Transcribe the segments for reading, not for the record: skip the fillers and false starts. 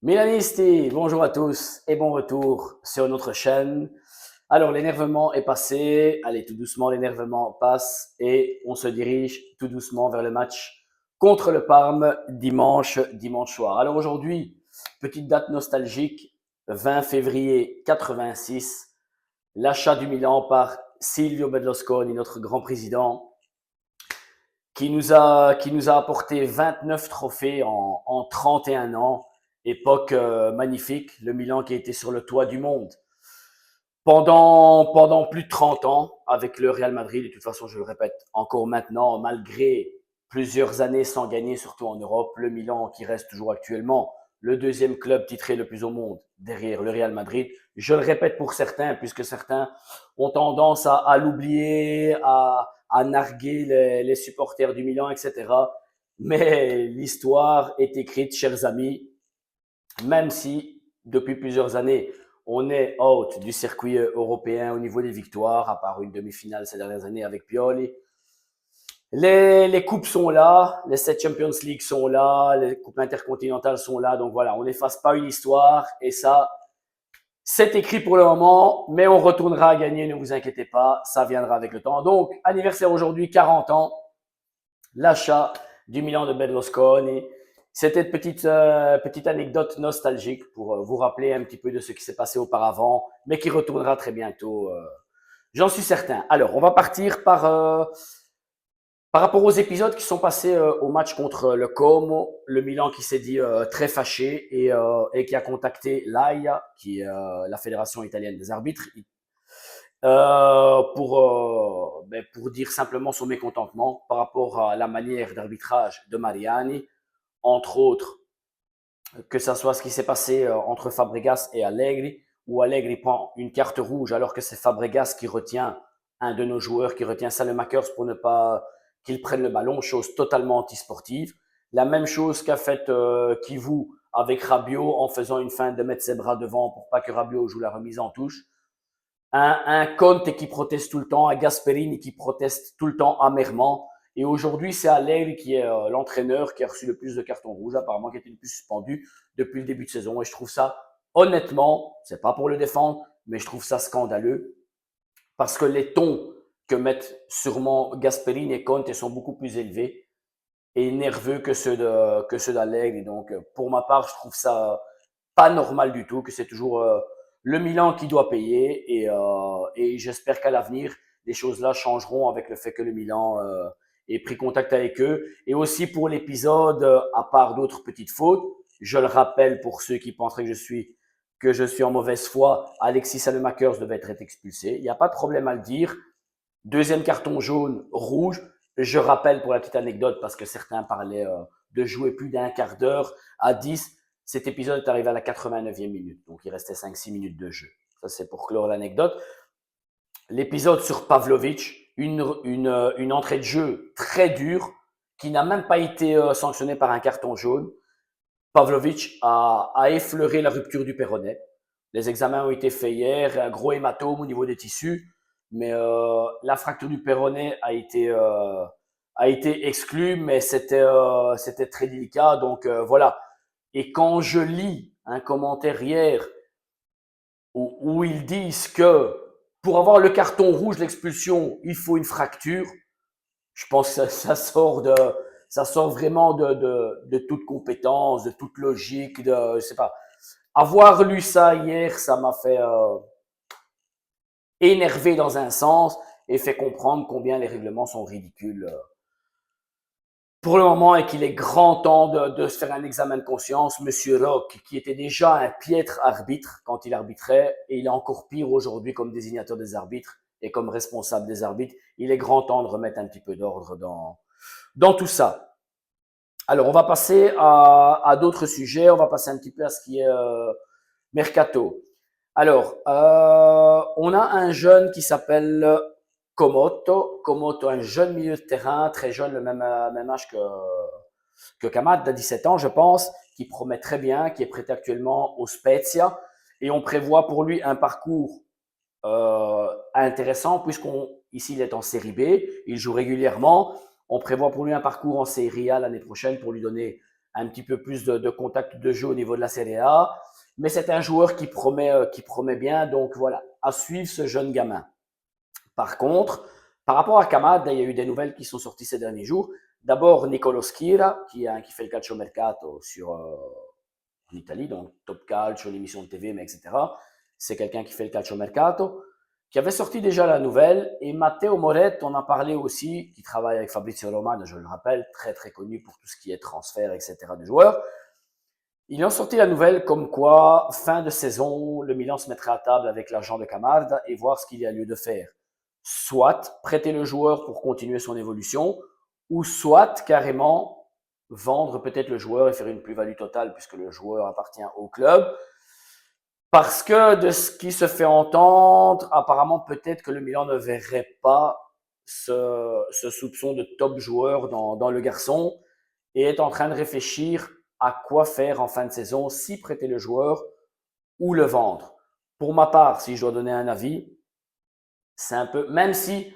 Milanisti, bonjour à tous et bon retour sur notre chaîne. Alors, l'énervement est passé. Allez, tout doucement, l'énervement passe et on se dirige tout doucement vers le match contre le Parme dimanche soir. Alors aujourd'hui, petite date nostalgique, 20 février 86, l'achat du Milan par Silvio Berlusconi, notre grand président, qui nous a apporté 29 trophées en 31 ans. Époque magnifique, le Milan qui était sur le toit du monde pendant plus de 30 ans avec le Real Madrid. De toute façon, je le répète encore maintenant, malgré plusieurs années sans gagner, surtout en Europe, le Milan qui reste toujours actuellement le deuxième club titré le plus au monde derrière le Real Madrid. Je le répète pour certains, puisque certains ont tendance à l'oublier, à narguer les supporters du Milan, etc. Mais l'histoire est écrite, chers amis, même si depuis plusieurs années, on est out du circuit européen au niveau des victoires, à part une demi-finale ces dernières années avec Pioli. Les coupes sont là, les 7 Champions League sont là, les coupes intercontinentales sont là. Donc voilà, on n'efface pas une histoire et ça, c'est écrit pour le moment, mais on retournera à gagner, ne vous inquiétez pas, ça viendra avec le temps. Donc, anniversaire aujourd'hui, 40 ans, l'achat du Milan de Berlusconi. C'était une petite anecdote nostalgique pour vous rappeler un petit peu de ce qui s'est passé auparavant, mais qui retournera très bientôt. J'en suis certain. Alors, on va partir par rapport aux épisodes qui sont passés au match contre le Como, le Milan qui s'est dit très fâché et qui a contacté l'AIA, qui est la Fédération italienne des arbitres, pour dire simplement son mécontentement par rapport à la manière d'arbitrage de Mariani, entre autres, que ça soit ce qui s'est passé entre Fabregas et Allegri, où Allegri prend une carte rouge alors que c'est Fabregas qui retient un de nos joueurs, qui retient Salemakers pour ne pas qu'il prenne le ballon, chose totalement antisportive. La même chose qu'a fait Kivu avec Rabiot en faisant une feinte de mettre ses bras devant pour pas que Rabiot joue la remise en touche. Un Conte qui proteste tout le temps, un Gasperini qui proteste tout le temps amèrement. Et aujourd'hui, c'est Allegri qui est l'entraîneur qui a reçu le plus de cartons rouges, apparemment, qui a été le plus suspendu depuis le début de saison. Et je trouve ça, honnêtement, c'est pas pour le défendre, mais je trouve ça scandaleux parce que les tons que mettent sûrement Gasperini et Conte sont beaucoup plus élevés et nerveux que ceux d'Allegri. Donc, pour ma part, je trouve ça pas normal du tout, que c'est toujours le Milan qui doit payer et j'espère qu'à l'avenir, les choses là changeront avec le fait que le Milan ait pris contact avec eux. Et aussi pour l'épisode, à part d'autres petites fautes, je le rappelle pour ceux qui penseraient que je suis en mauvaise foi, Alexis Salemakers devait être expulsé. Il n'y a pas de problème à le dire. Deuxième carton jaune, rouge. Je rappelle pour la petite anecdote, parce que certains parlaient de jouer plus d'un quart d'heure à 10. Cet épisode est arrivé à la 89e minute, donc il restait 5-6 minutes de jeu. Ça, c'est pour clore l'anecdote. L'épisode sur Pavlovic, une entrée de jeu très dure, qui n'a même pas été sanctionnée par un carton jaune. Pavlovic a effleuré la rupture du péroné. Les examens ont été faits hier, un gros hématome au niveau des tissus, mais la fracture du péroné a été exclue, mais c'était très délicat. Donc voilà. Et quand je lis un commentaire hier où ils disent que pour avoir le carton rouge, l'expulsion, il faut une fracture, je pense que ça sort vraiment de toute compétence, de toute logique, je sais pas. Avoir lu ça hier, ça m'a fait énerver dans un sens et fait comprendre combien les règlements sont ridicules pour le moment et qu'il est grand temps de se faire un examen de conscience. Monsieur Rock, qui était déjà un piètre arbitre quand il arbitrait, et il est encore pire aujourd'hui comme désignateur des arbitres et comme responsable des arbitres, il est grand temps de remettre un petit peu d'ordre dans tout ça. Alors, on va passer à d'autres sujets. On va passer un petit peu à ce qui est mercato. Alors, on a un jeune qui s'appelle Komoto. Komoto, un jeune milieu de terrain, très jeune, le même âge que Kamad, de 17 ans, je pense, qui promet très bien, qui est prêté actuellement au Spezia. Et on prévoit pour lui un parcours intéressant, ici il est en série B, il joue régulièrement. On prévoit pour lui un parcours en série A l'année prochaine pour lui donner un petit peu plus de contact de jeu au niveau de la Serie A. Mais c'est un joueur qui promet bien. Donc voilà, à suivre ce jeune gamin. Par contre, par rapport à Kamada, il y a eu des nouvelles qui sont sorties ces derniers jours. D'abord, Nicolo Schira, qui fait le calciomercato en Italie, donc Top Calcio, l'émission de TV, mais etc. C'est quelqu'un qui fait le calciomercato, qui avait sorti déjà la nouvelle. Et Matteo Moret, on a parlé aussi, qui travaille avec Fabrizio Romano, je le rappelle, très très connu pour tout ce qui est transfert, etc. de joueurs. Ils ont sorti la nouvelle comme quoi, fin de saison, le Milan se mettrait à table avec l'agent de Camarda et voir ce qu'il y a lieu de faire. Soit prêter le joueur pour continuer son évolution, ou soit carrément vendre peut-être le joueur et faire une plus-value totale puisque le joueur appartient au club. Parce que de ce qui se fait entendre, apparemment peut-être que le Milan ne verrait pas ce soupçon de top joueur dans le garçon et est en train de réfléchir à quoi faire en fin de saison, si prêter le joueur ou le vendre. Pour ma part, si je dois donner un avis, c'est un peu, même si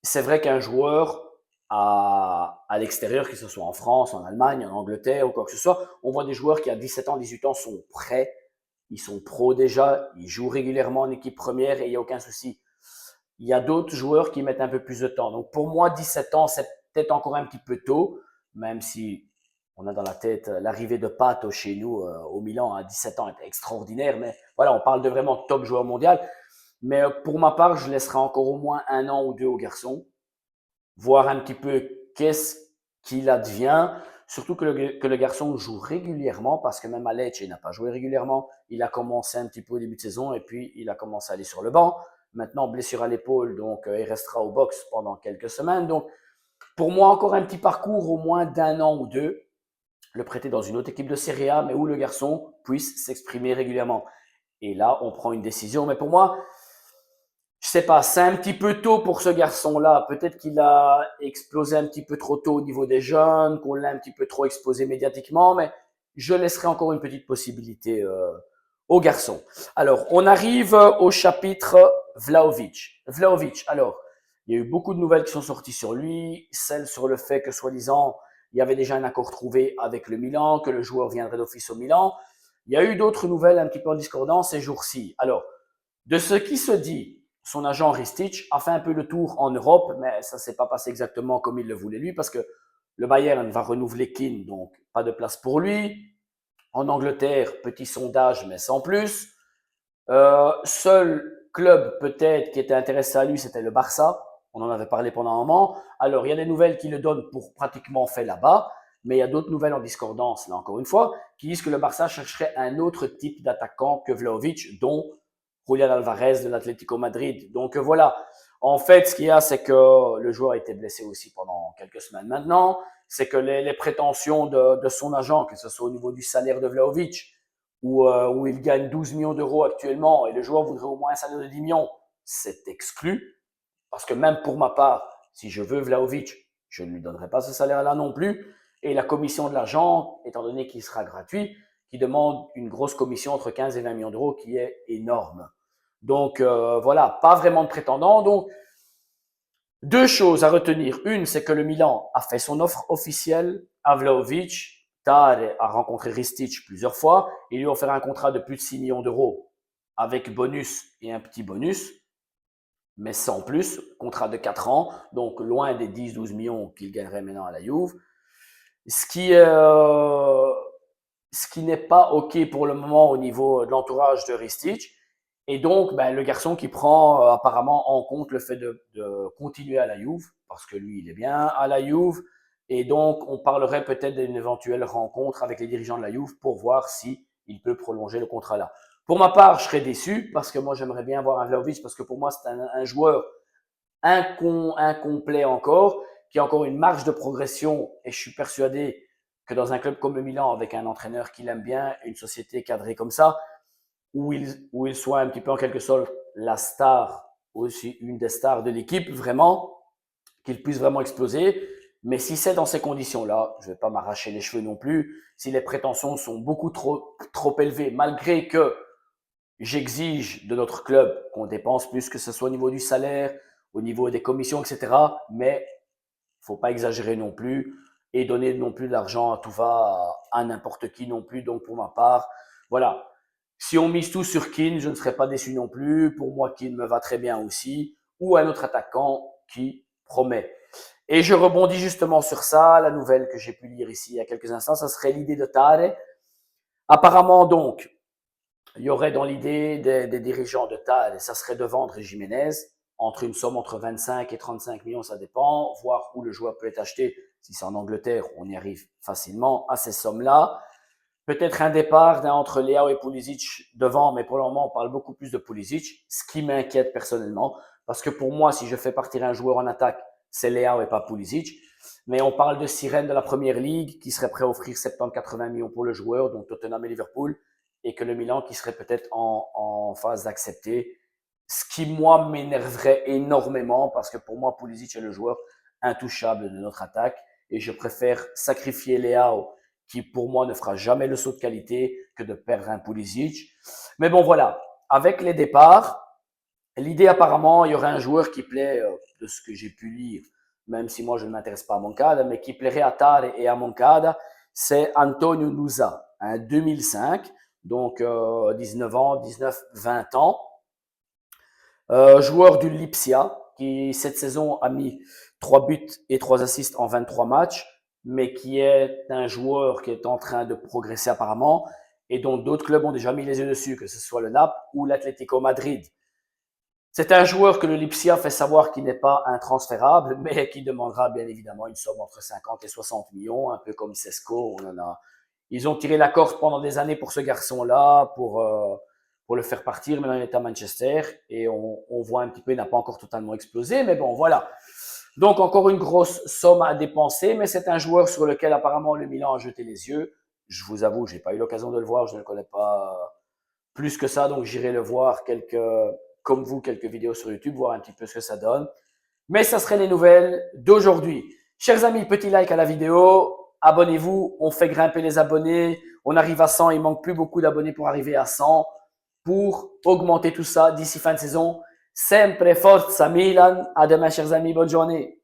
c'est vrai qu'un joueur à l'extérieur, que ce soit en France, en Allemagne, en Angleterre ou quoi que ce soit, on voit des joueurs qui à 17 ans, 18 ans sont prêts, ils sont pros déjà, ils jouent régulièrement en équipe première et il n'y a aucun souci. Il y a d'autres joueurs qui mettent un peu plus de temps. Donc pour moi, 17 ans, c'est peut-être encore un petit peu tôt, même si on a dans la tête l'arrivée de Pato chez nous au Milan à 17 ans est extraordinaire. Mais voilà, on parle de vraiment top joueur mondial. Mais pour ma part, je laisserai encore au moins un an ou deux au garçon, voir un petit peu qu'est-ce qu'il advient. Surtout que le garçon joue régulièrement, parce que même à Lecce, il n'a pas joué régulièrement. Il a commencé un petit peu au début de saison et puis il a commencé à aller sur le banc. Maintenant, blessure à l'épaule, donc il restera au box pendant quelques semaines. Donc, pour moi, encore un petit parcours au moins d'un an ou deux, le prêter dans une autre équipe de Serie A, mais où le garçon puisse s'exprimer régulièrement. Et là, on prend une décision. Mais pour moi, je sais pas, c'est un petit peu tôt pour ce garçon-là. Peut-être qu'il a explosé un petit peu trop tôt au niveau des jeunes, qu'on l'a un petit peu trop exposé médiatiquement, mais je laisserai encore une petite possibilité au garçon. Alors, on arrive au chapitre Vlahovic. Vlahovic, alors, il y a eu beaucoup de nouvelles qui sont sorties sur lui, celles sur le fait que, soi-disant, il y avait déjà un accord trouvé avec le Milan, que le joueur viendrait d'office au Milan. Il y a eu d'autres nouvelles un petit peu en discordance ces jours-ci. Alors, de ce qui se dit, son agent Ristich a fait un peu le tour en Europe, mais ça ne s'est pas passé exactement comme il le voulait lui, parce que le Bayern va renouveler Keane, donc pas de place pour lui. En Angleterre, petit sondage, mais sans plus. Seul club peut-être qui était intéressé à lui, c'était le Barça. On en avait parlé pendant un moment. Alors, il y a des nouvelles qui le donnent pour pratiquement fait là-bas, mais il y a d'autres nouvelles en discordance, là encore une fois, qui disent que le Barça chercherait un autre type d'attaquant que Vlahovic, dont Julian Alvarez de l'Atlético Madrid. Donc voilà, en fait, ce qu'il y a, c'est que le joueur a été blessé aussi pendant quelques semaines maintenant. C'est que les prétentions de son agent, que ce soit au niveau du salaire de Vlahovic, où il gagne 12 millions d'euros actuellement et le joueur voudrait au moins un salaire de 10 millions, c'est exclu. Parce que même pour ma part, si je veux Vlahovic, je ne lui donnerai pas ce salaire-là non plus. Et la commission de l'argent, étant donné qu'il sera gratuit, qui demande une grosse commission entre 15 et 20 millions d'euros qui est énorme. Donc voilà, pas vraiment de prétendant. Donc deux choses à retenir. Une, c'est que le Milan a fait son offre officielle à Vlahovic. Tare a rencontré Ristic plusieurs fois. Ils lui ont offert un contrat de plus de 6 millions d'euros avec bonus et un petit bonus, mais sans plus. Contrat de 4 ans, donc loin des 10-12 millions qu'il gagnerait maintenant à la Juve. Ce qui, euh, ce qui n'est pas OK pour le moment au niveau de l'entourage de Ristic. Et donc, ben, le garçon qui prend apparemment en compte le fait de continuer à la Juve, parce que lui, il est bien à la Juve. Et donc, on parlerait peut-être d'une éventuelle rencontre avec les dirigeants de la Juve pour voir si il peut prolonger le contrat là. Pour ma part, je serais déçu parce que moi, j'aimerais bien voir un Vlahovic parce que pour moi, c'est un joueur incomplet encore, qui a encore une marge de progression. Et je suis persuadé que dans un club comme le Milan, avec un entraîneur qu'il aime bien, une société cadrée comme ça, où il soit un petit peu en quelque sorte la star, aussi une des stars de l'équipe, vraiment, qu'il puisse vraiment exploser. Mais si c'est dans ces conditions-là, je ne vais pas m'arracher les cheveux non plus, si les prétentions sont beaucoup trop élevées, malgré que j'exige de notre club qu'on dépense plus, que ce soit au niveau du salaire, au niveau des commissions, etc. Mais il ne faut pas exagérer non plus. et donner non plus de l'argent à tout va à n'importe qui non plus. Donc pour ma part, voilà. Si on mise tout sur Keane, je ne serais pas déçu non plus. Pour moi, Keane me va très bien aussi. Ou un autre attaquant qui promet. Et je rebondis justement sur ça, la nouvelle que j'ai pu lire ici il y a quelques instants, ça serait l'idée de Tare. Apparemment donc, il y aurait dans l'idée des dirigeants de Tare, ça serait de vendre Jiménez entre une somme entre 25 et 35 millions, ça dépend, voir où le joueur peut être acheté. Si c'est en Angleterre, on y arrive facilement à ces sommes-là. Peut-être un départ entre Leao et Pulisic devant, mais pour le moment, on parle beaucoup plus de Pulisic, ce qui m'inquiète personnellement, parce que pour moi, si je fais partir un joueur en attaque, c'est Leao et pas Pulisic. Mais on parle de sirène de la Première Ligue qui serait prêt à offrir 70-80 millions pour le joueur, donc Tottenham et Liverpool, et que le Milan qui serait peut-être en phase d'accepter. Ce qui, moi, m'énerverait énormément, parce que pour moi, Pulisic est le joueur intouchable de notre attaque, et je préfère sacrifier Leao qui pour moi ne fera jamais le saut de qualité que de perdre un Pulisic. Mais bon voilà, avec les départs, l'idée apparemment, il y aurait un joueur qui plaît, de ce que j'ai pu lire, même si moi je ne m'intéresse pas à Moncada, mais qui plairait à Tare et à Moncada, c'est Antonio Nusa, un 2005, donc 19 ans, 19-20 ans, joueur du Lipsia, qui cette saison a mis 3 buts et 3 assists en 23 matchs, mais qui est un joueur qui est en train de progresser apparemment et dont d'autres clubs ont déjà mis les yeux dessus, que ce soit le Naples ou l'Atlético Madrid. C'est un joueur que le Lipsia fait savoir qu'il n'est pas intransférable, mais qui demandera bien évidemment une somme entre 50 et 60 millions, un peu comme Sesco. Ils ont tiré la corde pendant des années pour ce garçon-là, pour le faire partir. Maintenant, il est à Manchester et on voit un petit peu, il n'a pas encore totalement explosé, mais bon, voilà. Donc, encore une grosse somme à dépenser, mais c'est un joueur sur lequel apparemment le Milan a jeté les yeux. Je vous avoue, je n'ai pas eu l'occasion de le voir, je ne le connais pas plus que ça, donc j'irai le voir comme vous, quelques vidéos sur YouTube, voir un petit peu ce que ça donne. Mais ça serait les nouvelles d'aujourd'hui. Chers amis, petit like à la vidéo, abonnez-vous, on fait grimper les abonnés, on arrive à 100, il manque plus beaucoup d'abonnés pour arriver à 100, pour augmenter tout ça d'ici fin de saison. Sempre forza Milan, à demain chers amis, bonne journée.